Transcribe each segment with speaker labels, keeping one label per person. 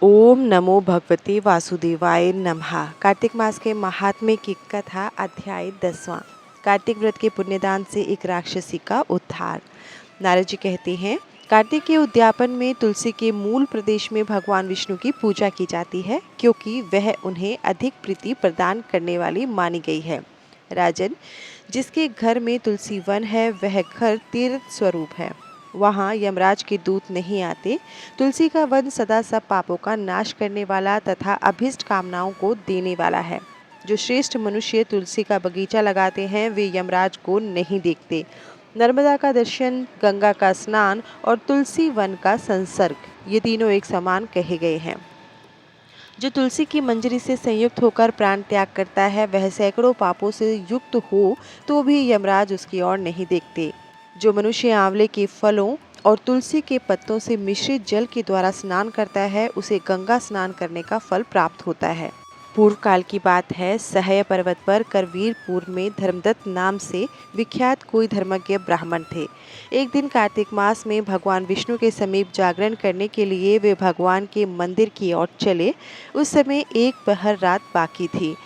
Speaker 1: ओम नमो भगवते वासुदेवाय नमः। कार्तिक मास के महात्म्य की कथा, अध्याय 10वां। कार्तिक व्रत के पुण्यदान से एक राक्षसी का उद्धार। नारद जी कहते हैं, कार्तिक के उद्यापन में तुलसी के मूल प्रदेश में भगवान विष्णु की पूजा की जाती है, क्योंकि वह उन्हें अधिक प्रीति प्रदान करने वाली मानी गई है। राजन, जिसके घर में तुलसी वन है वह घर तीर्थ स्वरूप है। वहाँ यमराज के दूत नहीं आते। तुलसी का वन सदा सब पापों का नाश करने वाला तथा अभीष्ट कामनाओं को देने वाला है। जो श्रेष्ठ मनुष्य तुलसी का बगीचा लगाते हैं वे यमराज को नहीं देखते। नर्मदा का दर्शन, गंगा का स्नान और तुलसी वन का संसर्ग, ये तीनों एक समान कहे गए हैं। जो तुलसी की मंजरी से संयुक्त होकर प्राण त्याग करता है वह सैकड़ों पापों से युक्त हो तो भी यमराज उसकी ओर नहीं देखते। जो मनुष्य आंवले के फलों और तुलसी के पत्तों से मिश्रित जल के द्वारा स्नान करता है उसे गंगा स्नान करने का फल प्राप्त होता है। पूर्व काल की बात है। सहय पर्वत पर करवीरपुर में धर्मदत्त नाम से विख्यात कोई धर्मज्ञ ब्राह्मण थे। एक दिन कार्तिक मास में भगवान विष्णु के समीप जागरण करने के लिए वे भगवान के मंदिर की ओर चले। उस समय एक पहर रात बाकी थी।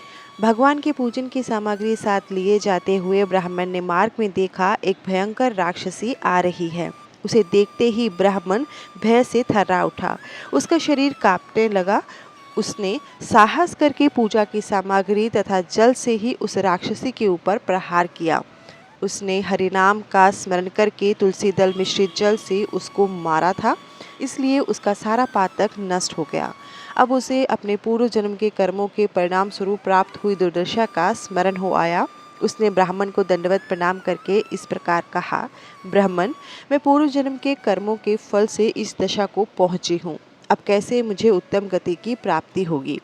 Speaker 1: भगवान के पूजन की सामग्री साथ लिए जाते हुए ब्राह्मण ने मार्ग में देखा, एक भयंकर राक्षसी आ रही है। उसे देखते ही ब्राह्मण भय से थर्रा उठा। उसका शरीर कांपने लगा। उसने साहस करके पूजा की सामग्री तथा जल से ही उस राक्षसी के ऊपर प्रहार किया। उसने हरिनाम का स्मरण करके तुलसी दल मिश्रित जल से उसको मारा था, इसलिए उसका सारा पातक नष्ट हो गया। अब उसे अपने पूर्व जन्म के कर्मों के परिणाम स्वरूप प्राप्त हुई दुर्दशा का स्मरण हो आया। उसने ब्राह्मण को दंडवत प्रणाम करके इस प्रकार कहा, ब्राह्मण, मैं पूर्व जन्म के कर्मों के फल से इस दशा को पहुंची हूँ। अब कैसे मुझे उत्तम गति की प्राप्ति होगी?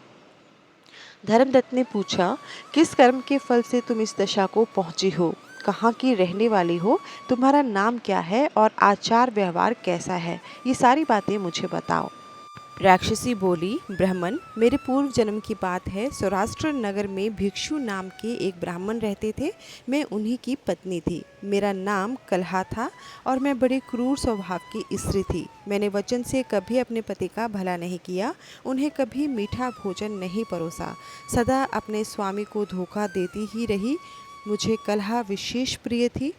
Speaker 1: धर्मदत्त ने पूछा, किस कर्म के फल से तुम इस दशा को पहुंची हो? कहाँ की रहने वाली हो? तुम्हारा नाम क्या है और आचार व्यवहार कैसा है? ये सारी बातें मुझे बताओ। राक्षसी बोली, ब्राह्मण, मेरे पूर्व जन्म की बात है। सौराष्ट्र नगर में भिक्षु नाम के एक ब्राह्मण रहते थे। मैं उन्हीं की पत्नी थी। मेरा नाम कलहा था और मैं बड़े क्रूर स्वभाव की स्त्री थी। मैंने वचन से कभी अपने पति का भला नहीं किया, उन्हें कभी मीठा भोजन नहीं परोसा, सदा अपने स्वामी को धोखा देती ही रही। मुझे कलहा विशेष प्रिय थी।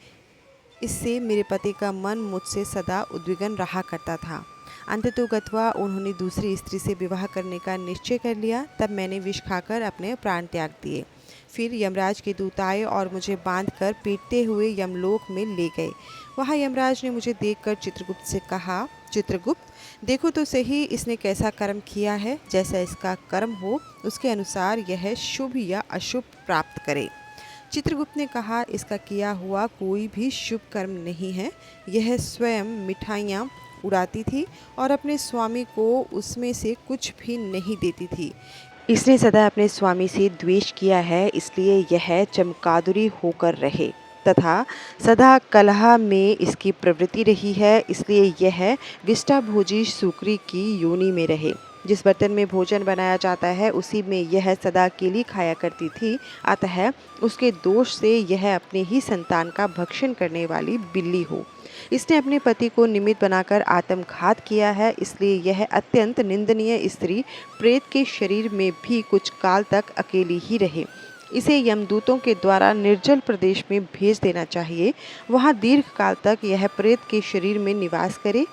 Speaker 1: इससे मेरे पति का मन मुझसे सदा उद्विग्न रहा करता था। अंततोगत्वा उन्होंने दूसरी स्त्री से विवाह करने का निश्चय कर लिया। तब मैंने विष खाकर अपने प्राण त्याग दिए। फिर यमराज के दूत आए और मुझे बांधकर पीटते हुए यमलोक में ले गए। वहाँ यमराज ने मुझे देखकर चित्रगुप्त से कहा, चित्रगुप्त, देखो तो सही इसने कैसा कर्म किया है। जैसा इसका कर्म हो उसके अनुसार यह शुभ या अशुभ प्राप्त करे। चित्रगुप्त ने कहा, इसका किया हुआ कोई भी शुभ कर्म नहीं है। यह स्वयं मिठाइयाँ उड़ाती थी और अपने स्वामी को उसमें से कुछ भी नहीं देती थी। इसने सदा अपने स्वामी से द्वेष किया है, इसलिए यह चमकादुरी होकर रहे तथा सदा कलह में इसकी प्रवृत्ति रही है, इसलिए यह विष्टाभोजी सुकरी की योनि में रहे। जिस बर्तन में भोजन बनाया जाता है उसी में यह सदा केली खाया करती थी, अतः उसके दोष से यह अपने ही संतान का भक्षण करने वाली बिल्ली हो। इसने अपने पति को निमित्त बनाकर आत्मघात किया है, इसलिए यह अत्यंत निंदनीय स्त्री प्रेत के शरीर में भी कुछ काल तक अकेली ही रहे। इसे यमदूतों के द्वारा निर्जल प्रदेश में भेज देना चाहिए। वहाँ दीर्घ काल तक यह प्रेत के शरीर में निवास करे।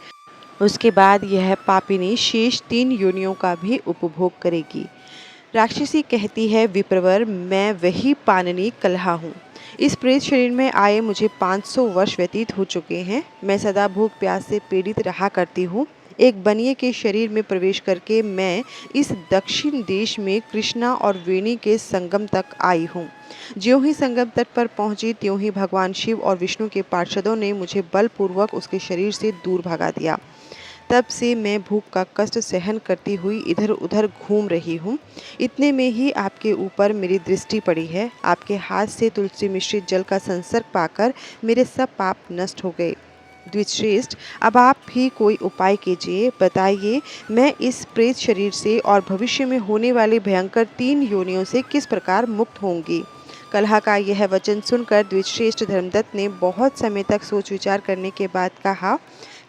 Speaker 1: उसके बाद यह पापिनी शेष 3 योनियों का भी उपभोग करेगी। राक्षसी कहती है, विप्रवर, मैं वही पाणिनि कलहा हूँ। इस प्रेत शरीर में आए मुझे 500 वर्ष व्यतीत हो चुके हैं। मैं सदा भूख प्यास से पीड़ित रहा करती हूँ। एक बनिए के शरीर में प्रवेश करके मैं इस दक्षिण देश में कृष्णा और वेणी के संगम तक आई हूँ। ज्यों ही संगम तट पर पहुंची त्यों ही भगवान शिव और विष्णु के पार्षदों ने मुझे बलपूर्वक उसके शरीर से दूर भगा दिया। तब से मैं भूख का कष्ट सहन करती हुई इधर उधर घूम रही हूँ। इतने में ही आपके ऊपर मेरी दृष्टि पड़ी है। आपके हाथ से तुलसी मिश्रित जल का संसर्ग पाकर मेरे सब पाप नष्ट हो गए। द्विजश्रेष्ठ, अब आप भी कोई उपाय कीजिए। बताइए, मैं इस प्रेत शरीर से और भविष्य में होने वाली भयंकर 3 योनियों से किस प्रकार मुक्त होंगी? कलहा का यह वचन सुनकर द्विजश्रेष्ठ धर्मदत्त ने बहुत समय तक सोच विचार करने के बाद कहा,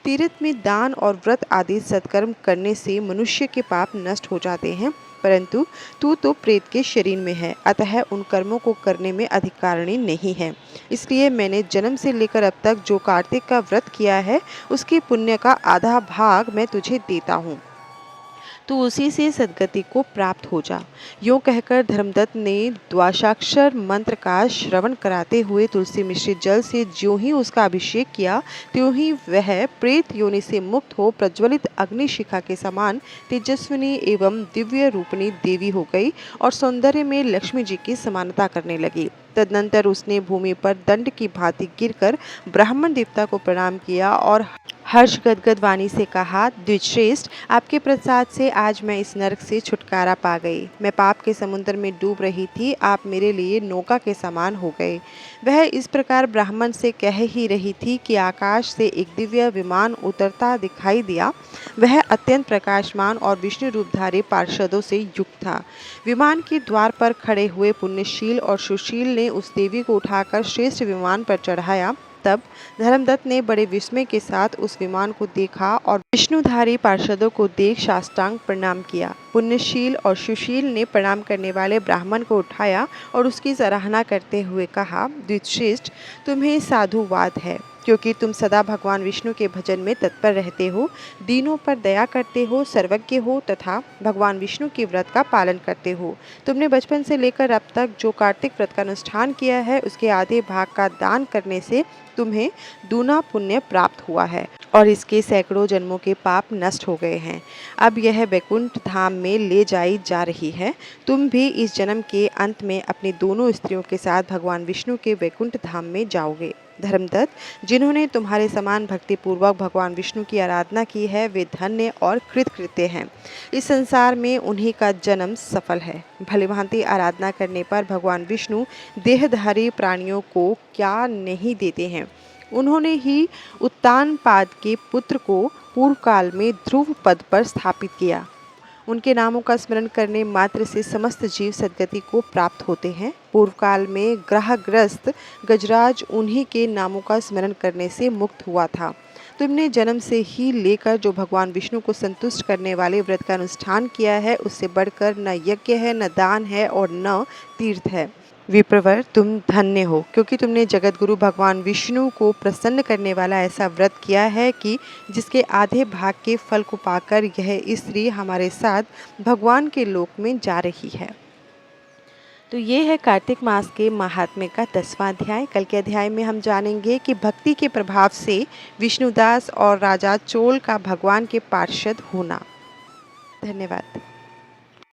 Speaker 1: तीर्थ में दान और व्रत आदि सत्कर्म करने से मनुष्य के पाप नष्ट हो जाते हैं, परंतु तू तो प्रेत के शरीर में है, अतः उन कर्मों को करने में अधिकारिणी नहीं है। इसलिए मैंने जन्म से लेकर अब तक जो कार्तिक का व्रत किया है, उसके पुण्य का आधा भाग मैं तुझे देता हूँ, तू उसी से सद्गति को प्राप्त हो जा। यूँ कहकर धर्मदत्त ने द्वादशाक्षर मंत्र का श्रवण कराते हुए तुलसी मिश्रित जल से ज्यों ही उसका अभिषेक किया, त्यों ही वह प्रेत योनि से मुक्त हो प्रज्वलित अग्निशिखा के समान तेजस्विनी एवं दिव्य रूपिणी देवी हो गई और सौंदर्य में लक्ष्मी जी की समानता करने लगी। तदनंतर उसने भूमि पर दंड की भांति गिरकर ब्राह्मण देवता को प्रणाम किया और हर्ष गदगद वाणी से कहा, द्विजश्रेष्ठ, आपके प्रसाद से आज मैं इस नरक से छुटकारा पा गई। मैं पाप के समुद्र में डूब रही थी, आप मेरे लिए नौका के समान हो गए। वह इस प्रकार ब्राह्मण से कह ही रही थी कि आकाश से एक दिव्य विमान उतरता दिखाई दिया। वह अत्यंत प्रकाशमान और विष्णु रूपधारी पार्षदों से युक्त था। विमान के द्वार पर खड़े हुए पुण्यशील और सुशील ने उस देवी को उठाकर श्रेष्ठ विमान पर चढ़ाया। तब धर्मदत्त ने बड़े विस्मय के साथ उस विमान को देखा और विष्णुधारी पार्षदों को देख साष्टांग प्रणाम किया। पुण्यशील और सुशील ने प्रणाम करने वाले ब्राह्मण को उठाया और उसकी सराहना करते हुए कहा, द्विजश्रेष्ठ, तुम्हें साधुवाद है, क्योंकि तुम सदा भगवान विष्णु के भजन में तत्पर रहते हो, दीनों पर दया करते हो, सर्वज्ञ हो तथा भगवान विष्णु के व्रत का पालन करते हो। तुमने बचपन से लेकर अब तक जो कार्तिक व्रत का अनुष्ठान किया है, उसके आधे भाग का दान करने से तुम्हें दूना पुण्य प्राप्त हुआ है और इसके सैकड़ों जन्मों के पाप नष्ट हो गए हैं। अब यह वैकुंठ धाम में ले जाई जा रही है। तुम भी इस जन्म के अंत में अपनी दोनों स्त्रियों के साथ भगवान विष्णु के वैकुंठ धाम में जाओगे। धर्मदत्त, जिन्होंने तुम्हारे समान भक्ति पूर्वक भगवान विष्णु की आराधना की है, वे धन्य और कृतकृत्य हैं। इस संसार में उन्हीं का जन्म सफल है। भलीभांति आराधना करने पर भगवान विष्णु देहधारी प्राणियों को क्या नहीं देते हैं। उन्होंने ही उत्तानपाद के पुत्र को पूर्व काल में ध्रुव पद पर स्थापित किया। उनके नामों का स्मरण करने मात्र से समस्त जीव सद्गति को प्राप्त होते हैं। पूर्व काल में ग्रहग्रस्त गजराज उन्हीं के नामों का स्मरण करने से मुक्त हुआ था। तुमने जन्म से ही लेकर जो भगवान विष्णु को संतुष्ट करने वाले व्रत का अनुष्ठान किया है, उससे बढ़कर न यज्ञ है, न दान है और न तीर्थ है। विप्रवर, तुम धन्य हो, क्योंकि तुमने जगतगुरु भगवान विष्णु को प्रसन्न करने वाला ऐसा व्रत किया है कि जिसके आधे भाग के फल को पाकर यह स्त्री हमारे साथ भगवान के लोक में जा रही है। तो ये है कार्तिक मास के महात्म्य का 10वां अध्याय। कल के अध्याय में हम जानेंगे कि भक्ति के प्रभाव से विष्णुदास और राजा चोल का भगवान के पार्षद होना। धन्यवाद।